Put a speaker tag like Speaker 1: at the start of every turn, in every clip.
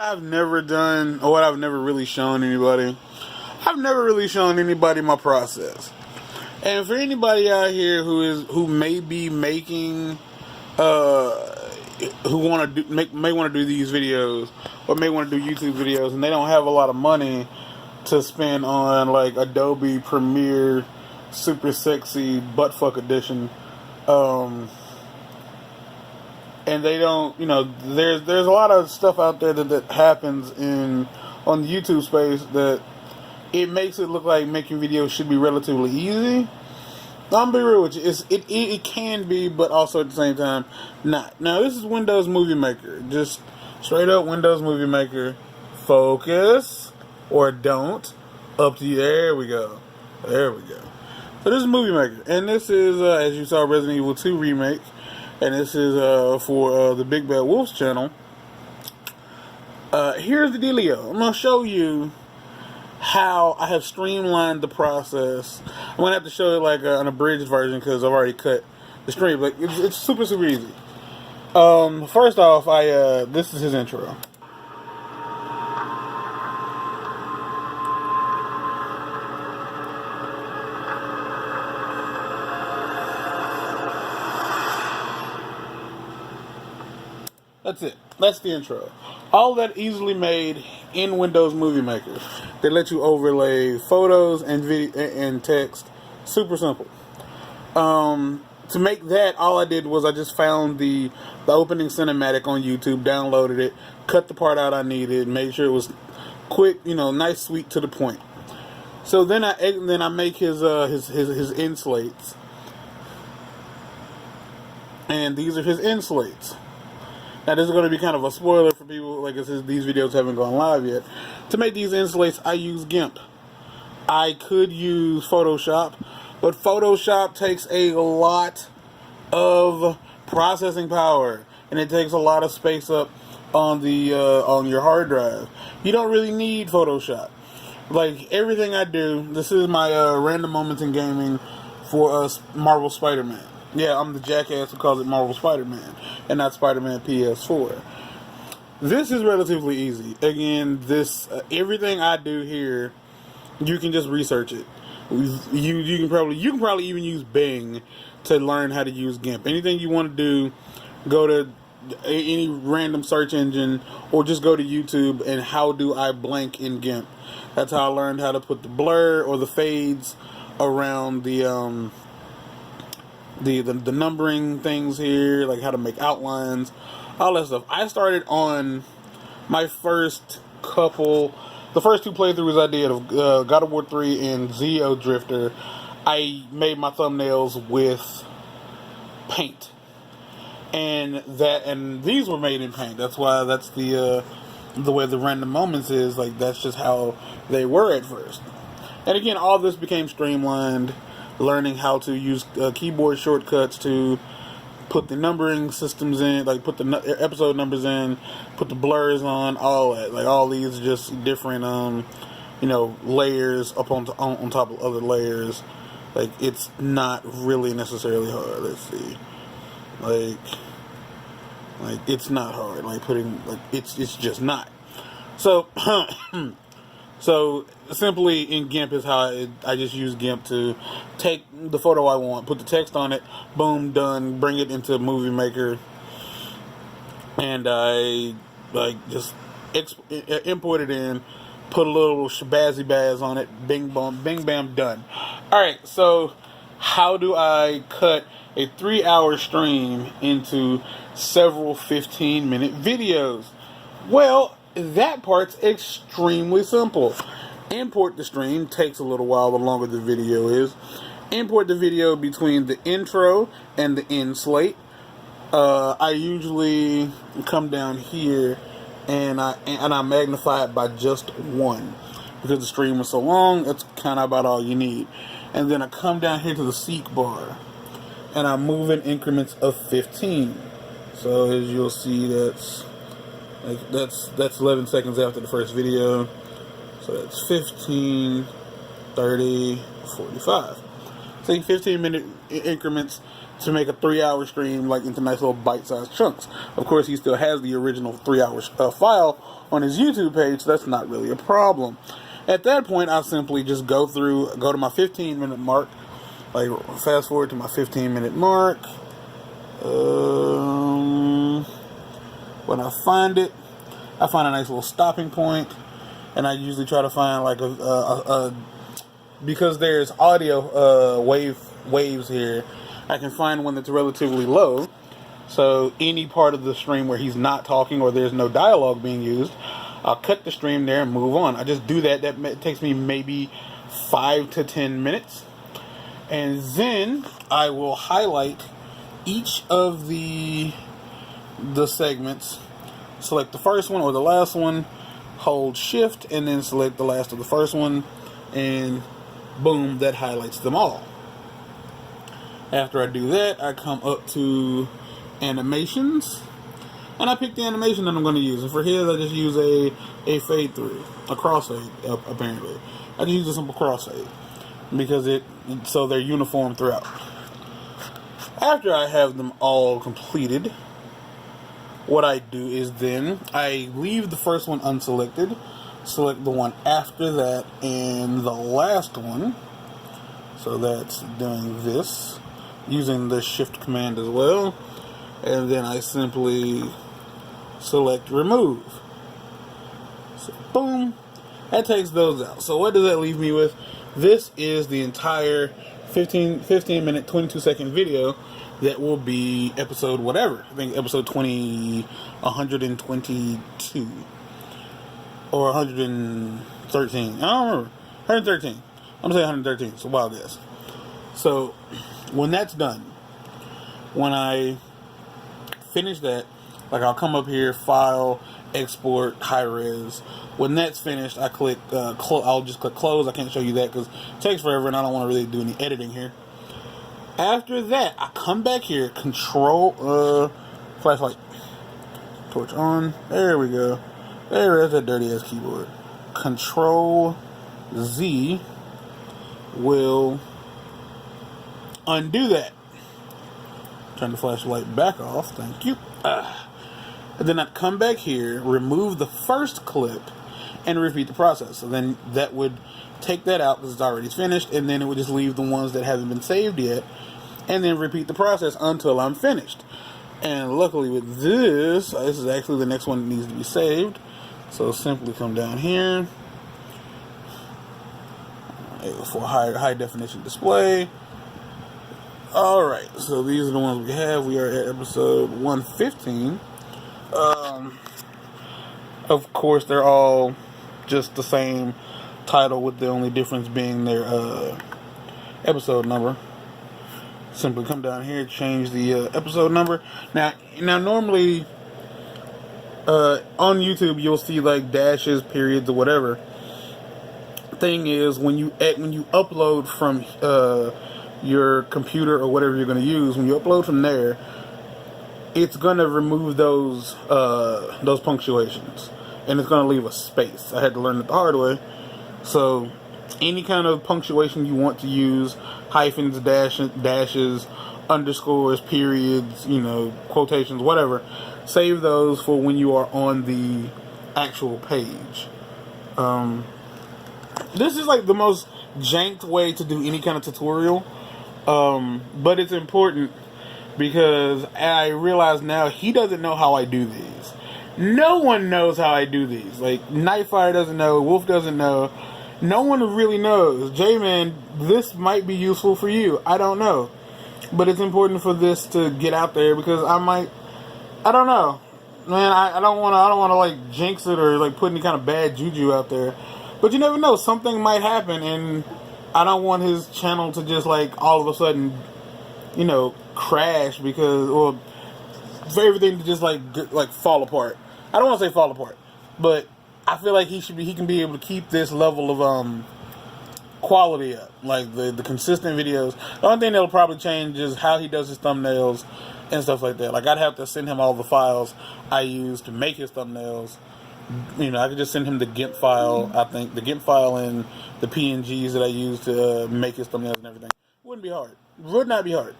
Speaker 1: I've never done, or what I've never really shown anybody. I've never really shown anybody my process. And for anybody out here who may be making, who want to may want to do these videos, or may want to do YouTube videos, and they don't have a lot of money to spend on like Adobe Premiere Super Sexy Buttfuck Edition, and they don't, there's a lot of stuff out there that happens on the YouTube space that it makes it look like making videos should be relatively easy. I'm gonna be real with you. It can be, but also at the same time, not. Now this is Windows Movie Maker, just straight up Windows Movie Maker. Focus or don't. Up to you. There we go. There we go. So this is Movie Maker, and this is as you saw, Resident Evil 2 remake, and this is for the Big Bad Wolf's channel. Here's the dealio. I'm gonna show you how I have streamlined the process. I'm gonna have to show it like an abridged version because I've already cut the stream, but it's super easy. First off, this is his intro. That's it. That's the intro. All that easily made in Windows Movie Maker. They let you overlay photos and video and text. Super simple. To make that, all I did was I just found the opening cinematic on YouTube, downloaded it, cut the part out I needed, made sure it was quick, nice, sweet, to the point. So then I make his end slates, and these are his end slates. Now, this is going to be kind of a spoiler for people, like I said, these videos haven't gone live yet. To make these end slates, I use GIMP. I could use Photoshop, but Photoshop takes a lot of processing power, and it takes a lot of space up on your hard drive. You don't really need Photoshop. Like, everything I do, this is my random moments in gaming for Marvel Spider-Man. Yeah, I'm the jackass who calls it Marvel Spider-Man and not Spider-Man PS4. This is relatively easy. Again, everything I do here, you can just research it. You can probably even use Bing to learn how to use GIMP. Anything you want to do, go to any random search engine or just go to YouTube and how do I blank in GIMP. That's how I learned how to put the blur or the fades around the numbering things here, like how to make outlines, all that stuff. I started on my first the first two playthroughs I did of God of War 3 and Zeo Drifter. I made my thumbnails with paint, and these were made in paint. That's why that's the way the random moments is. Like, that's just how they were at first. And again, all this became streamlined. Learning how to use keyboard shortcuts to put the numbering systems in, like put the episode numbers in, put the blurs on, all that. Like, all these just different, layers up on top of other layers. Like, it's not really necessarily hard. Let's see. Like it's not hard. Like, it's just not. So, So, simply in GIMP is how I just use GIMP to take the photo I want, put the text on it, boom, done, bring it into Movie Maker, and I just import it in, put a little shabazzy baz on it, bing bam, done. Alright, so how do I cut a 3-hour stream into several 15-minute videos? Well, that part's extremely simple. Import the stream, takes a little while the longer the video is. Import the video between the intro and the end slate. I usually come down here and I magnify it by just 1 because the stream is so long. That's kind of about all you need. And then I come down here to the seek bar and I move in increments of 15. So as you'll see, that's 11 seconds after the first video. So that's 15, 30, 45. Take 15-minute increments to make a 3-hour stream, like into nice little bite-sized chunks. Of course, he still has the original 3-hour file on his YouTube page, so that's not really a problem. At that point, I simply just go to my 15-minute mark, like fast forward to my 15-minute mark. When I find it, I find a nice little stopping point, and I usually try to find like because there's audio waves here, I can find one that's relatively low. So any part of the stream where he's not talking or there's no dialogue being used, I'll cut the stream there and move on. I just do that. That takes me maybe 5 to 10 minutes. And then I will highlight each of the segments. Select the first one or the last one, hold shift, and then select the last of the first one, and boom, that highlights them all. After I do that, I come up to animations, and I pick the animation that I'm going to use. And for his, I just use a fade through, a crossfade. Apparently, I just use a simple crossfade because so they're uniform throughout. After I have them all completed, what I do is then I leave the first one unselected, select the one after that and the last one. So that's doing this, using the shift command as well. And then I simply select remove. So boom, that takes those out. So what does that leave me with? This is the entire 15 minute, 22 second video that will be episode whatever. I think episode 122 or 113. I don't remember. 113. I'm gonna say 113. It's a wild guess. So when that's done, when I finish that, like I'll come up here, file, export, high res. When that's finished, I click I'll just click close. I can't show you that because it takes forever and I don't want to really do any editing here. After that, I come back here, control flashlight, torch on. There we go. There's that dirty ass keyboard. Control Z will undo that. Turn the flashlight back off. Thank you. And then I'd come back here, remove the first clip, and repeat the process. So then that would take that out because it's already finished, and then it would just leave the ones that haven't been saved yet, and then repeat the process until I'm finished. And luckily with this is actually the next one that needs to be saved. So simply come down here for high definition display. Alright, so these are the ones we have. We are at episode 115. Of course, they're all just the same title, with the only difference being their episode number. Simply come down here, change the episode number. Now normally on YouTube you'll see like dashes, periods, or whatever. Thing is, when you upload from your computer or whatever you're going to use, when you upload from there, it's going to remove those punctuations, and it's going to leave a space. I had to learn it the hard way. So any kind of punctuation you want to use, hyphens, dashes, underscores, periods, quotations, whatever, save those for when you are on the actual page. This is like the most janked way to do any kind of tutorial, but it's important because I realize now he doesn't know how I do these. No one knows how I do these. Like, Nightfire doesn't know, Wolf doesn't know. No one really knows. Jmann, this might be useful for you. I don't know. But it's important for this to get out there because I don't know. Man, I don't want to like jinx it or like put any kind of bad juju out there. But you never know. Something might happen, and I don't want his channel to just like all of a sudden, crash or for everything to just like fall apart. I don't want to say fall apart, but I feel like he can be able to keep this level of quality up, like the consistent videos. The only thing that'll probably change is how he does his thumbnails and stuff like that. Like, I'd have to send him all the files I use to make his thumbnails. I could just send him the GIMP file. I think the GIMP file and the PNGs that I use to make his thumbnails and everything. Wouldn't be hard. Would not be hard.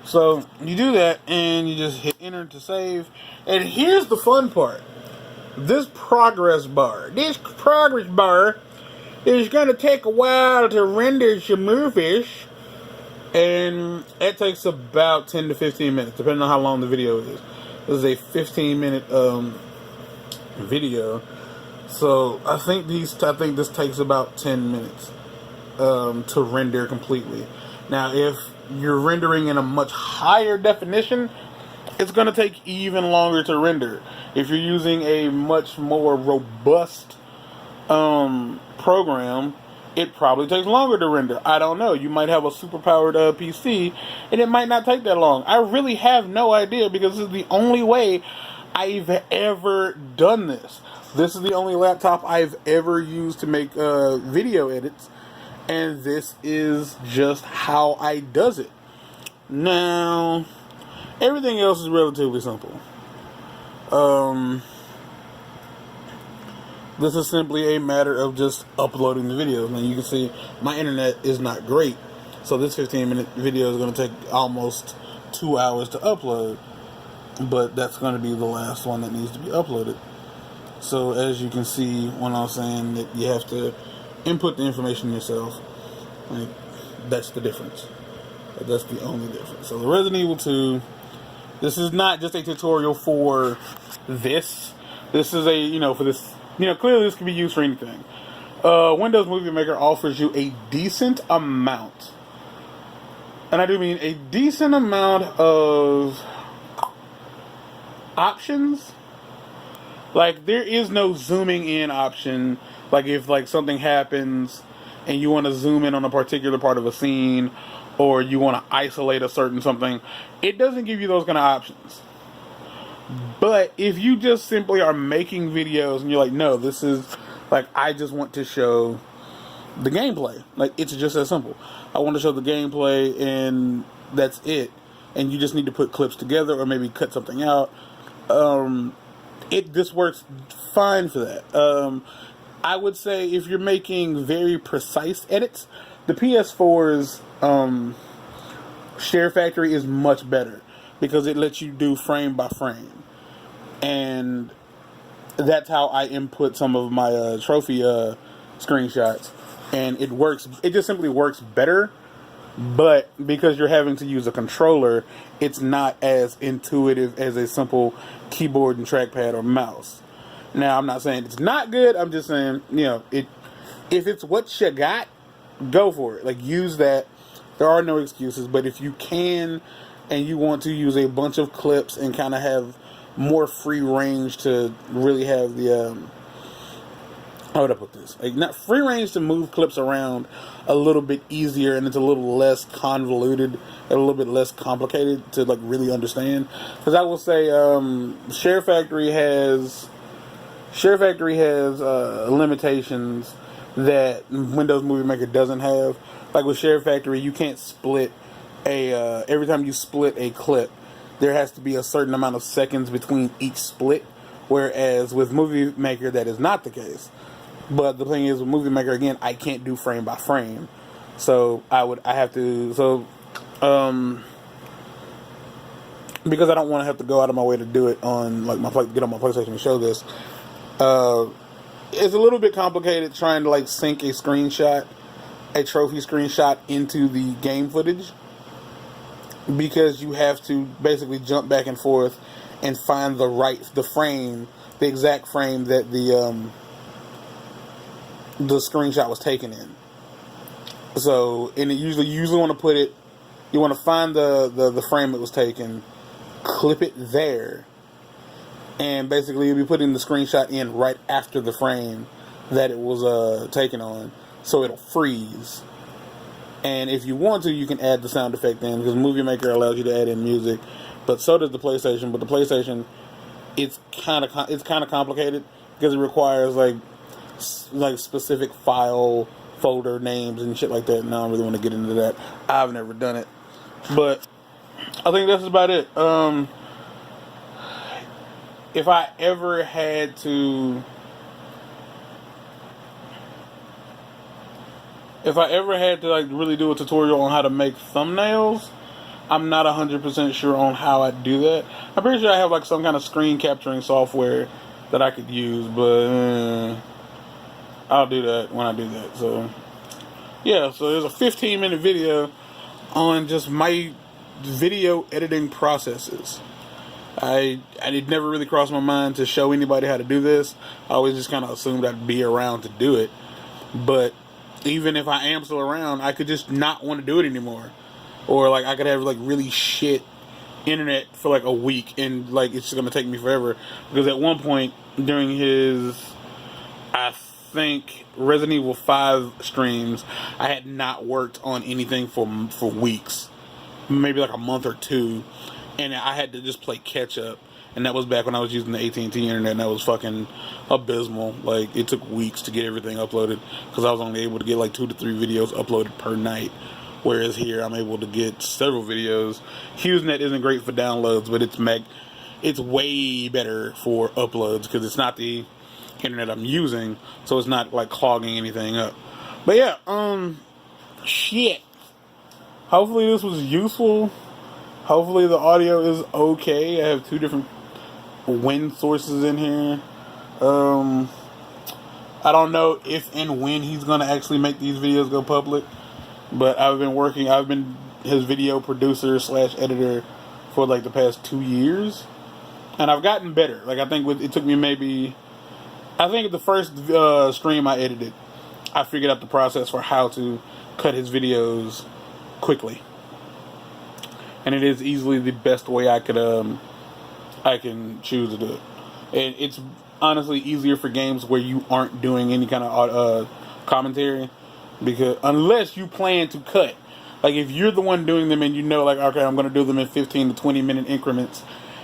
Speaker 1: So you do that, and you just hit enter to save. And here's the fun part. this progress bar is going to take a while to render some movies, and it takes about 10 to 15 minutes, depending on how long the video is. This is a 15-minute video, so I think this takes about 10 minutes to render completely. Now, if you're rendering in a much higher definition, it's going to take even longer to render. If you're using a much more robust program, it probably takes longer to render. I don't know. You might have a super powered PC, and it might not take that long. I really have no idea, because this is the only way I've ever done this. This is the only laptop I've ever used to make video edits, and this is just how I does it. Now, everything else is relatively simple. This is simply a matter of just uploading the videos. Now, you can see my internet is not great, so this 15-minute video is going to take almost 2 hours to upload, but that's going to be the last one that needs to be uploaded. So, as you can see, when I was saying that you have to input the information yourself, like, that's the difference. That's the only difference. So, the Resident Evil 2, this is not just a tutorial for this. This is a, for this, clearly this can be used for anything. Windows Movie Maker offers you a decent amount, and I do mean a decent amount of options. Like, there is no zooming in option. Like, if something happens and you want to zoom in on a particular part of a scene, or you want to isolate a certain something, it doesn't give you those kind of options. But if you just simply are making videos and you're like, no, this is, I just want to show the gameplay. It's just as simple. I want to show the gameplay, and that's it. And you just need to put clips together, or maybe cut something out. This works fine for that. I would say if you're making very precise edits, the PS4's Share Factory is much better, because it lets you do frame by frame. And that's how I input some of my trophy screenshots. And it works, it just simply works better. But because you're having to use a controller, it's not as intuitive as a simple keyboard and trackpad or mouse. Now, I'm not saying it's not good. I'm just saying, if it's what you got, go for it. Use that. There are no excuses. But if you can, and you want to use a bunch of clips and kind of have more free range to really have the how would I put this? Not free range to move clips around a little bit easier, and it's a little less convoluted and a little bit less complicated to really understand. Because I will say, Share Factory has limitations that Windows Movie Maker doesn't have. With Share Factory, you can't split every time you split a clip, there has to be a certain amount of seconds between each split, whereas with Movie Maker that is not the case. But the thing is, with Movie Maker, again, I can't do frame by frame, so because I don't want to have to go out of my way to do it on get on my PlayStation to show this. It's a little bit complicated trying to sync a trophy screenshot into the game footage, because you have to basically jump back and forth and find the exact frame that the screenshot was taken in. So, and you usually want to you want to find the frame that was taken, clip it there, and basically you'll be putting the screenshot in right after the frame that it was taken on, so it'll freeze. And if you want to, you can add the sound effect in, because Movie Maker allows you to add in music, but so does the PlayStation. But the PlayStation, it's kind of complicated, because it requires specific file folder names and shit like that. And I don't really want to get into that. I've never done it, but I think that's about it. If I ever had to really do a tutorial on how to make thumbnails, I'm not 100% sure on how I do that. I'm pretty sure I have some kind of screen capturing software that I could use, but I'll do that when I do that. So yeah, so there's a 15-minute video on just my video editing processes. It never really crossed my mind to show anybody how to do this. I always just kind of assumed I'd be around to do it. But even if I am still around, I could just not want to do it anymore. Or like I could have like really shit internet for like a week and like it's just gonna take me forever. Because at one point during his, I think, Resident Evil 5 streams, I had not worked on anything for weeks. Maybe like a month or two. And I had to just play catch up. And that was back when I was using the AT&T internet, and that was fucking abysmal. Like, it took weeks to get everything uploaded, because I was only able to get like 2 to 3 videos uploaded per night. Whereas here, I'm able to get several videos. HughesNet isn't great for downloads, but it's way better for uploads, because it's not the internet I'm using, so it's not like clogging anything up. But yeah, shit. Hopefully this was useful. Hopefully the audio is okay. I have 2 different wind sources in here. I don't know if and when he's gonna actually make these videos go public, but I've been his video producer / editor for like the past 2 years, and I've gotten better. Like, I think it took me I think the first stream I edited, I figured out the process for how to cut his videos quickly. And it is easily the best way I can choose to do it. And it's honestly easier for games where you aren't doing any kind of commentary, because unless you plan to cut, like if you're the one doing them and you know, like, okay, I'm going to do them in 15 to 20 minute increments,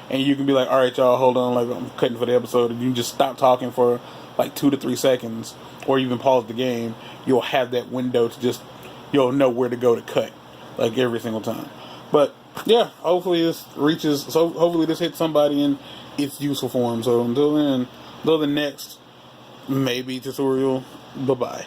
Speaker 1: and you can be like, all right, y'all, hold on, like I'm cutting for the episode, and you can just stop talking for like 2 to 3 seconds, or even pause the game. You'll have that window to you'll know where to go to cut, like every single time. But yeah, hopefully this hits somebody and it's useful for them. So until the next maybe tutorial, bye bye.